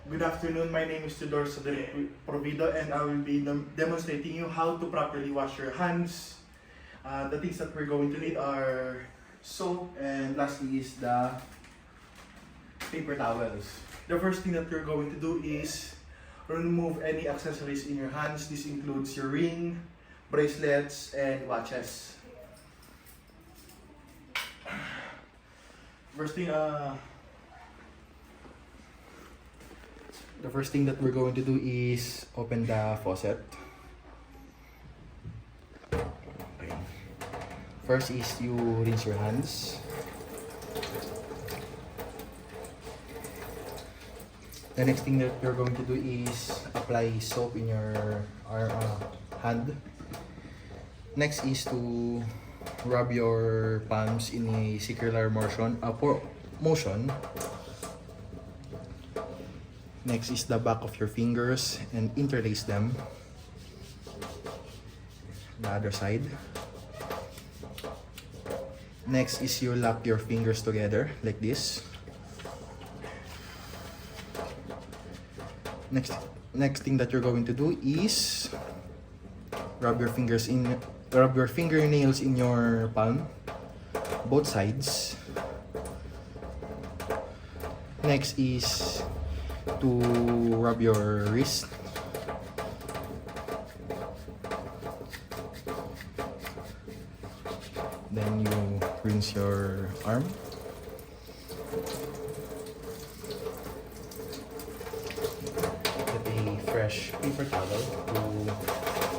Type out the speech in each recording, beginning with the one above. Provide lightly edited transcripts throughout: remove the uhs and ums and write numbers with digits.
Good afternoon, my name is Tudor Cedric Provido and I will be demonstrating you how to properly wash your hands. The things that we're going to need are soap and lastly is the paper towels. The first thing that you're going to do is remove any accessories in your hands. This includes your ring, bracelets, and watches. The first thing that we're going to do is open the faucet. Okay. First is you rinse your hands. The next thing that you're going to do is apply soap in your hand. Next is to rub your palms in a circular motion. Next is the back of your fingers and interlace them. The other side. Next is you lock your fingers together like this. Next thing that you're going to do is rub your fingernails in your palm, both sides. Next is to rub your wrist. Then you rinse your arm. Get a fresh paper towel to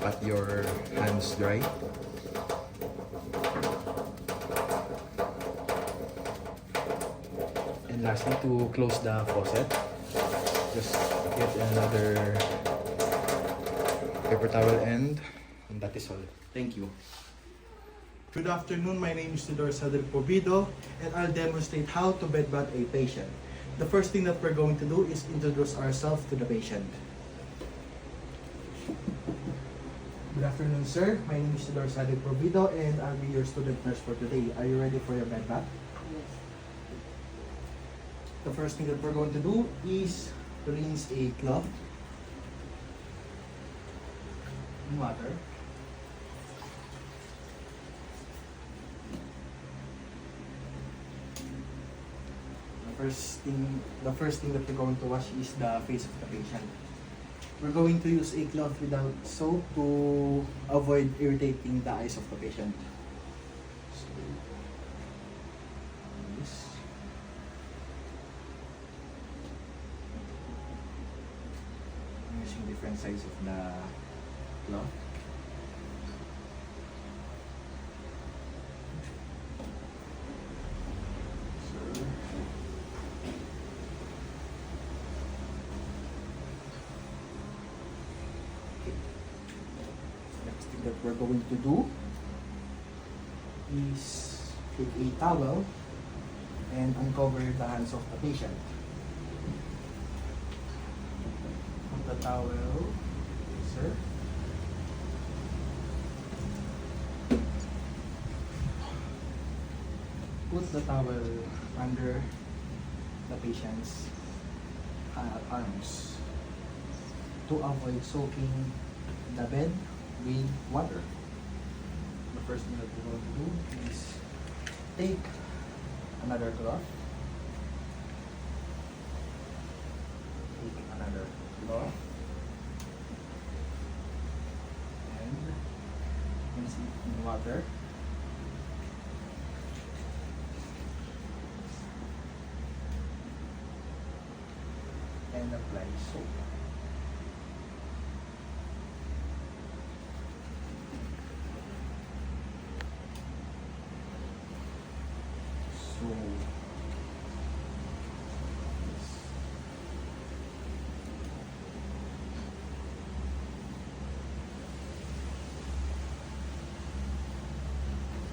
pat your hands dry. And lastly, to close the faucet, just get another paper towel and that is all. Thank you. Good afternoon, my name is Tudor Cedric Provido and I'll demonstrate how to bed bath a patient. The first thing that we're going to do is introduce ourselves to the patient. Good afternoon, sir. My name is Tudor Cedric Provido and I'll be your student nurse for today. Are you ready for your bed bath? Yes. The first thing that we're going to do is rinse a cloth in water. The first thing that we're going to wash is the face of the patient. We're going to use a cloth without soap to avoid irritating the eyes of the patient. So, this. I'm using different size of the cloth. Next thing that we're going to do is take a towel and uncover the hands of the patient. Put the towel, sir. Put the towel under the patient's arms to avoid soaking the bed with water. The first thing that we're going to do is take another cloth. Take another cloth and rinse it in water. And apply soap. So,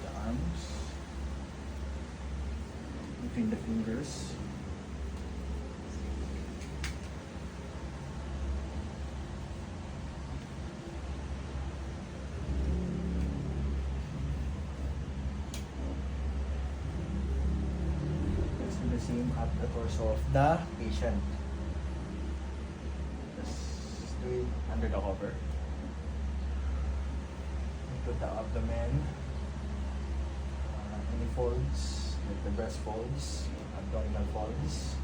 the arms between the fingers. Same at the torso of the patient. under the cover. Into the abdomen. Any folds, like the breast folds, abdominal folds.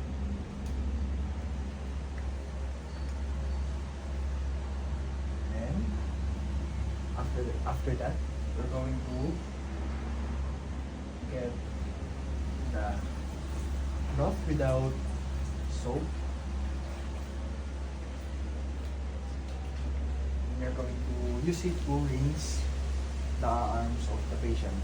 And after that, we're going to get the cloth without soap. We're going to use it to rinse the arms of the patient.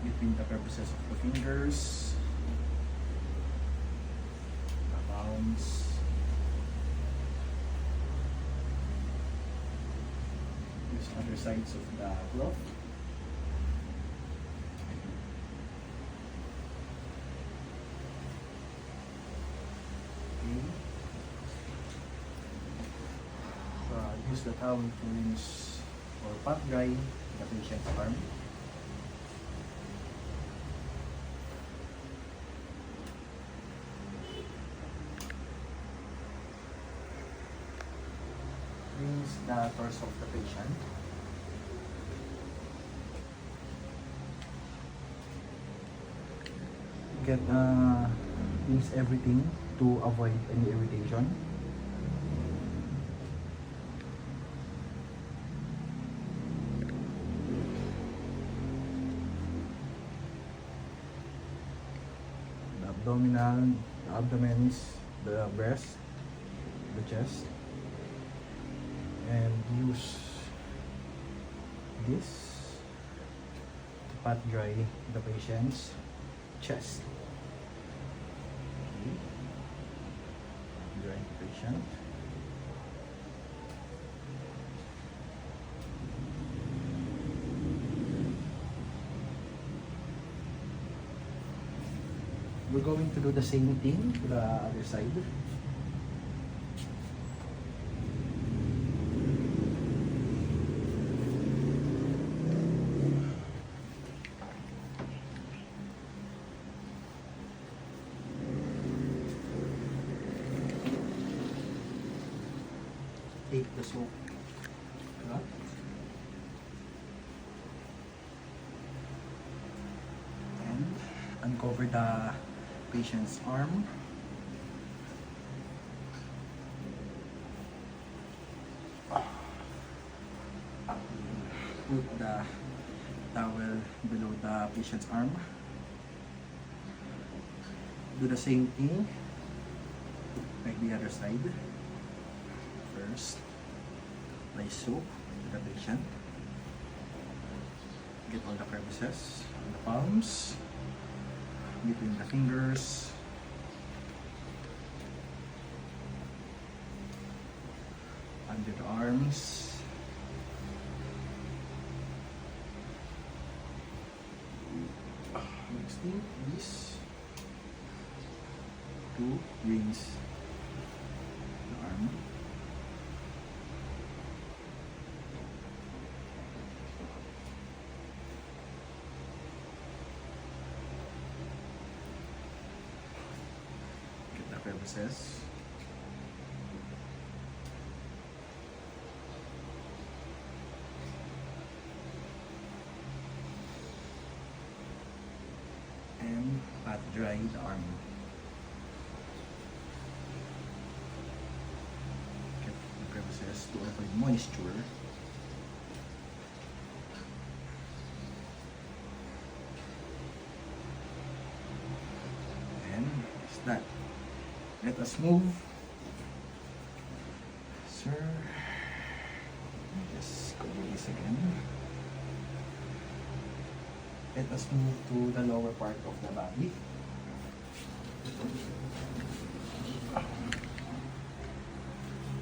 Between the crevices of the fingers, the palms, use other sides of the cloth. Use the towel to rinse or pat dry the patient's arm. Rinse the torso of the patient. Rinse everything to avoid any irritation. The abdomen, the breast, the chest, and use this to pat dry the patient's chest. Okay. Dry the patient. We're going to do the same thing to the other side. Take the soap cloth. And uncover the patient's arm. Put the towel below the patient's arm. Do the same thing like the other side. First, apply soap to the patient. Get all the crevices on the palms, between the fingers, under the arms, next thing is to rinse the arm. Crevices. And pat dry the arm. Get the crevices to avoid moisture. And it's that. Let us move. Sir, just go do this again. Let us move to the lower part of the body.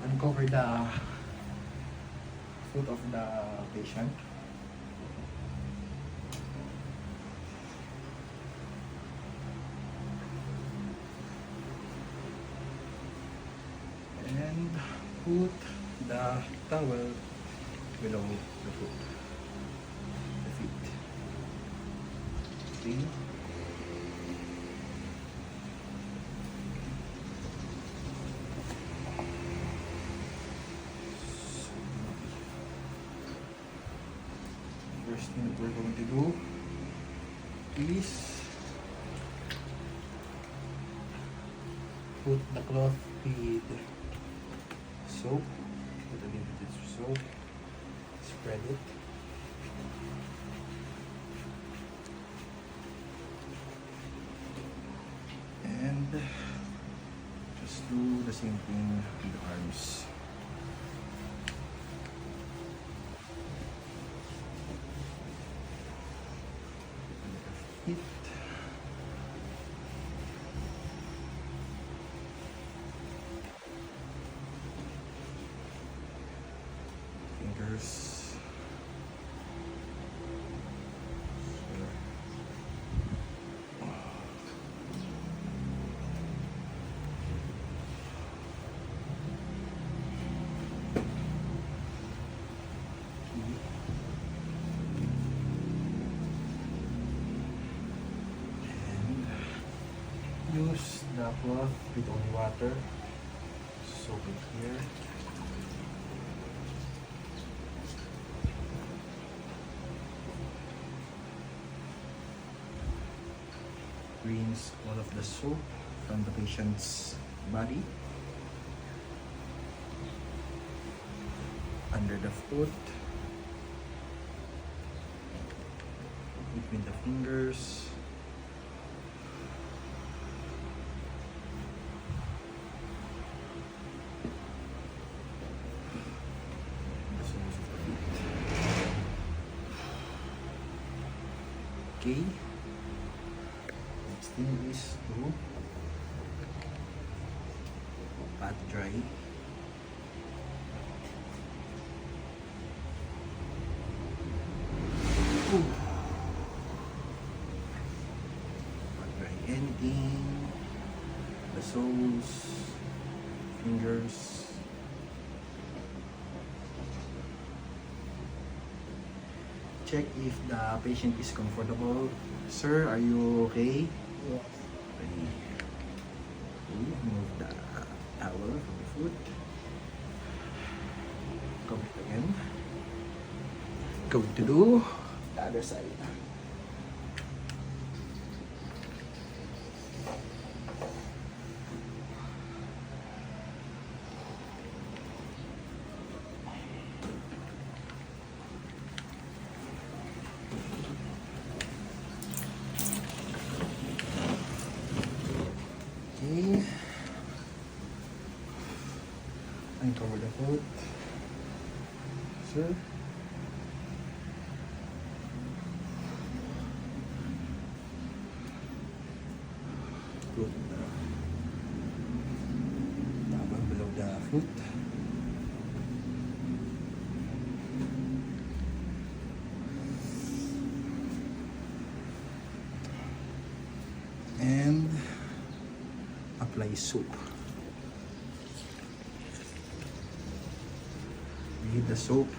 Uncover the foot of the patient. put the towel below the foot, the feet. Okay. First thing that we're going to do is put the cloth with soap, put a little bit of soap, spread it. And just do the same thing with the arms. Feet. Fingers. Use the cloth with only water, soak it here. Rinse all of the soap from the patient's body, under the foot, between the fingers. Okay. Next thing is to pat dry. Pat dry anything, the soles, fingers. Check if the patient is comfortable. Sir, are you okay? Yes. Ready. Move the towel from the foot. Cover it again. Going to do the other side. Okay. And cover the foot. Sir. Put the towel below the foot. And apply soap. With the soap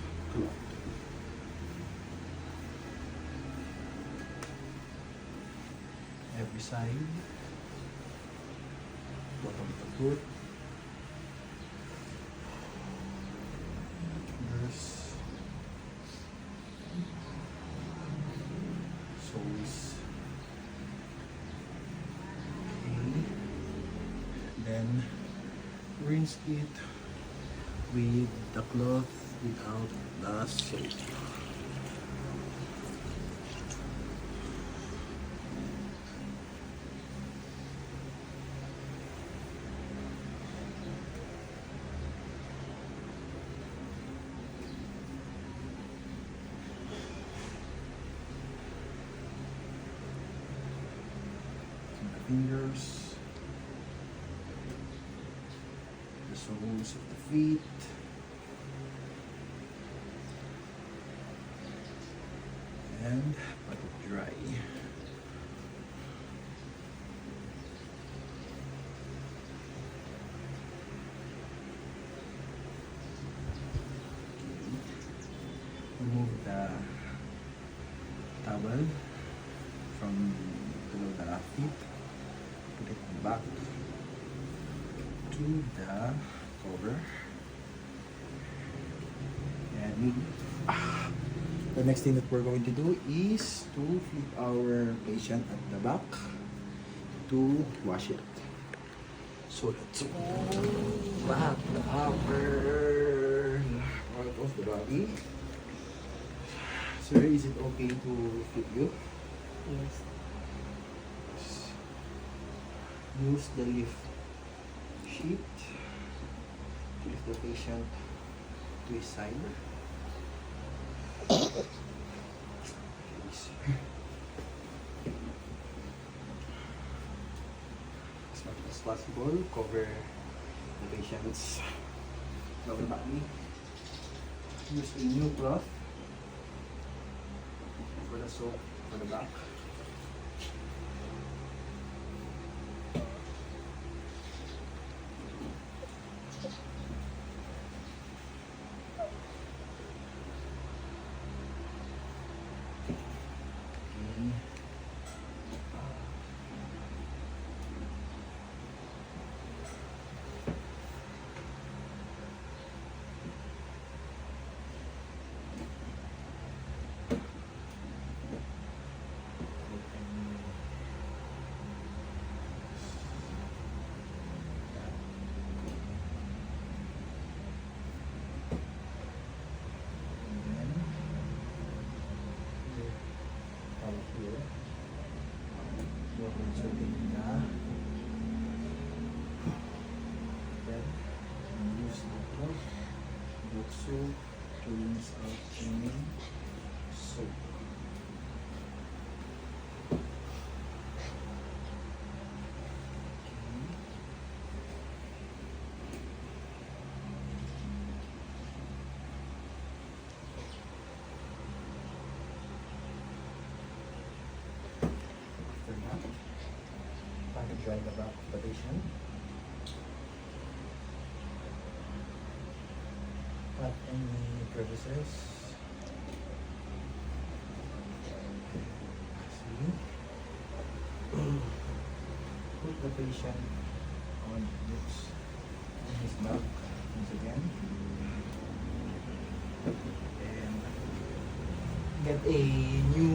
every side, bottom of the foot, fingers, soles. Okay. Then rinse it with the cloth without the soap. The fingers, the soles of the feet. And let it dry. from below the feet. Put it back to the cover. And the next thing that we're going to do is to flip our patient at the back to wash it. So let's wrap the upper part of the body. Sir, is it okay to flip you? Yes. Use the lift sheet to lift the patient to his side. As much as possible, cover the patient's lower body. Use a new cloth for the soap for the back. Soap to rinse out any soap. After that, pan dry the back of the patient. Cut any crevices. See? Put the patient on his back once again. And get a new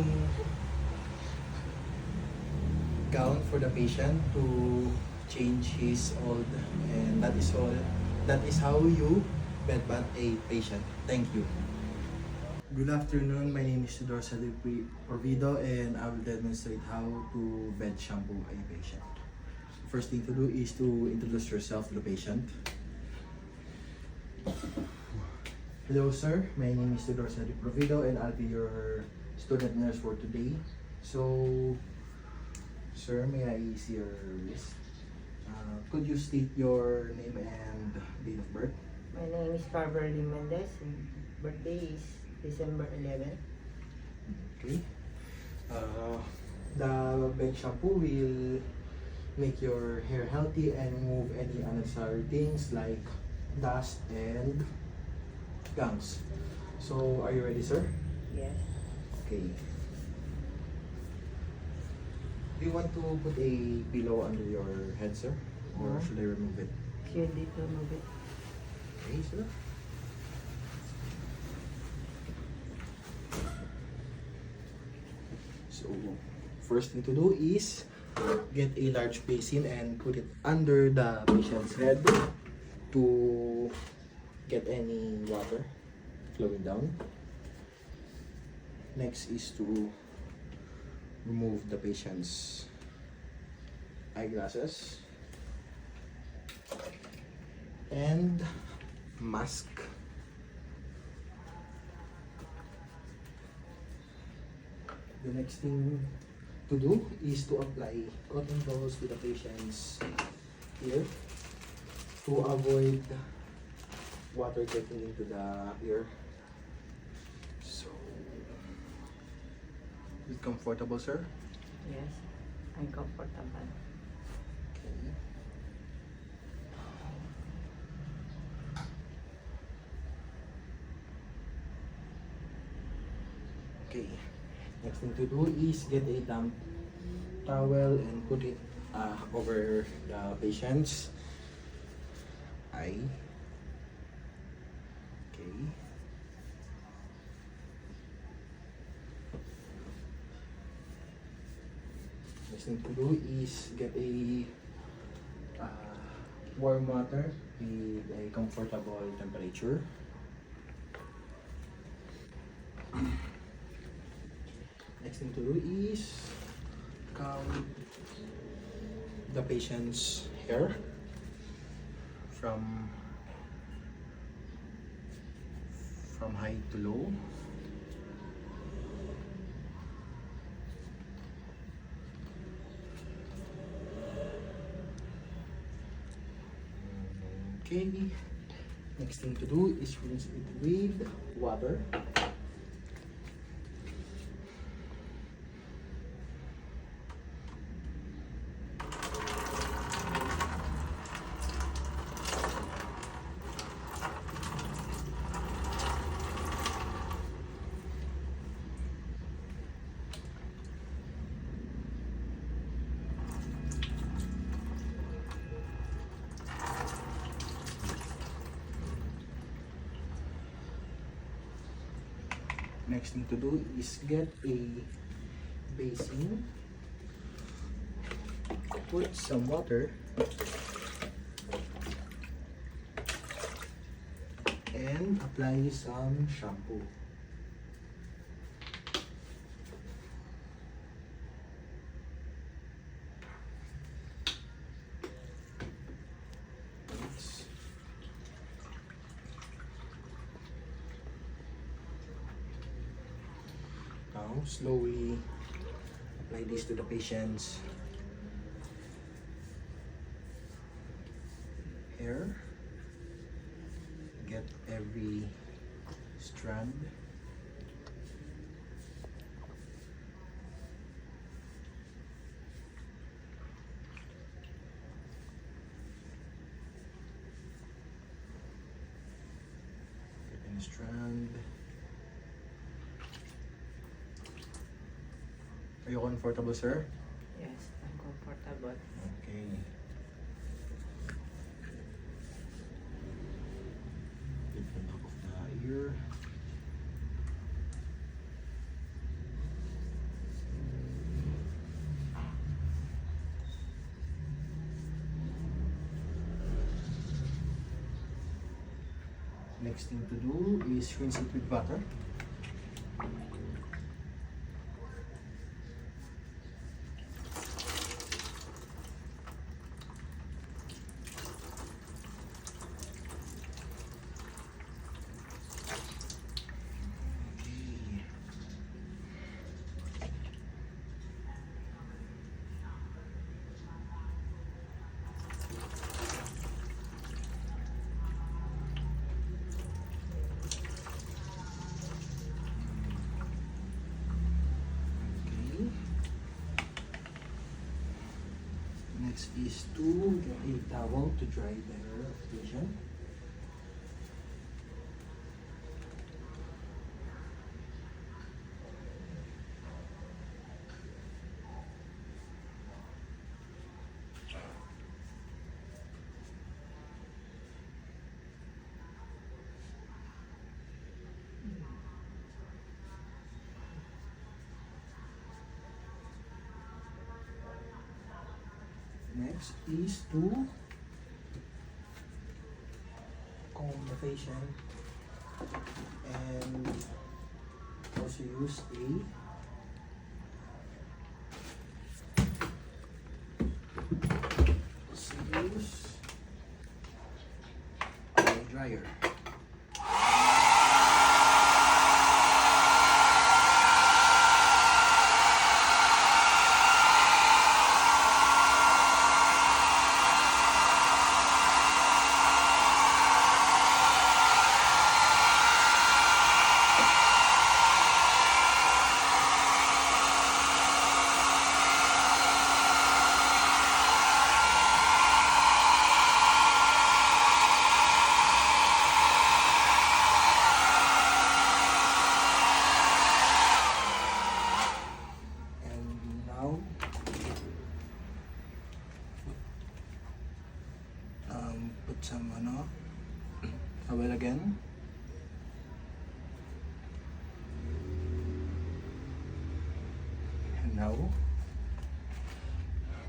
gown for the patient to change his old, and that is all. That is how you bed bath a patient. Thank you. Good afternoon. My name is Tudor Cedric Porvido, and I will demonstrate how to bed shampoo a patient. First thing to do is to introduce yourself to the patient. Hello, sir. My name is Tudor Cedric Porvido, and I'll be your student nurse for today. So, sir, may I see your list? Could you state your name and date of birth? My name is Carverly Mendez and birthday is December 11. Okay. The bed shampoo will make your hair healthy and remove any unnecessary things like dust and gums. So, are you ready, sir? Yes. Okay. Do you want to put a pillow under your head, sir? Or should I remove it? You need to move it. Okay, sir. So, first thing to do is get a large basin and put it under the patient's head to get any water flowing down. Next is to remove the patient's eyeglasses and mask. The next thing to do is to apply cotton balls to the patient's ear to avoid water getting into the ear. So, is it comfortable, sir? Yes. I'm comfortable. Okay. Okay. Next thing to do is get a damp towel and put it over the patient's eye. Okay. Next thing to do is get a warm water with a comfortable temperature. Next thing to do is comb the patient's hair from high to low. Okay, next thing to do is rinse it with water. Next thing to do is get a basin, put some water, and apply some shampoo. Now, slowly apply this to the patient's hair. Get every strand. Get any strand. Are you comfortable, sir? Yes, I'm comfortable. Okay. Get the back of the ear. Next thing to do is rinse it with water. Next is to get a towel to dry the patient. Next is to comb the patient and also use a scissors and a dryer. some towel again. And now,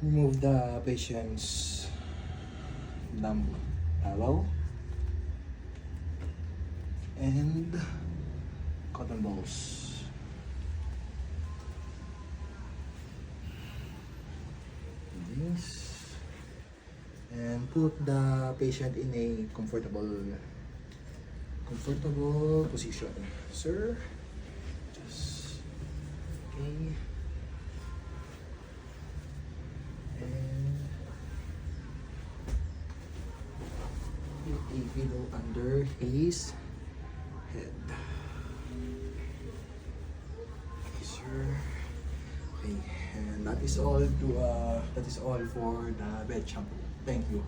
remove the patient's damp towel and cotton balls. This. And put the patient in a comfortable position. Sir, just okay. And put a pillow under his head. Okay, sir. Okay, and that is all for the bed shampoo. Thank you.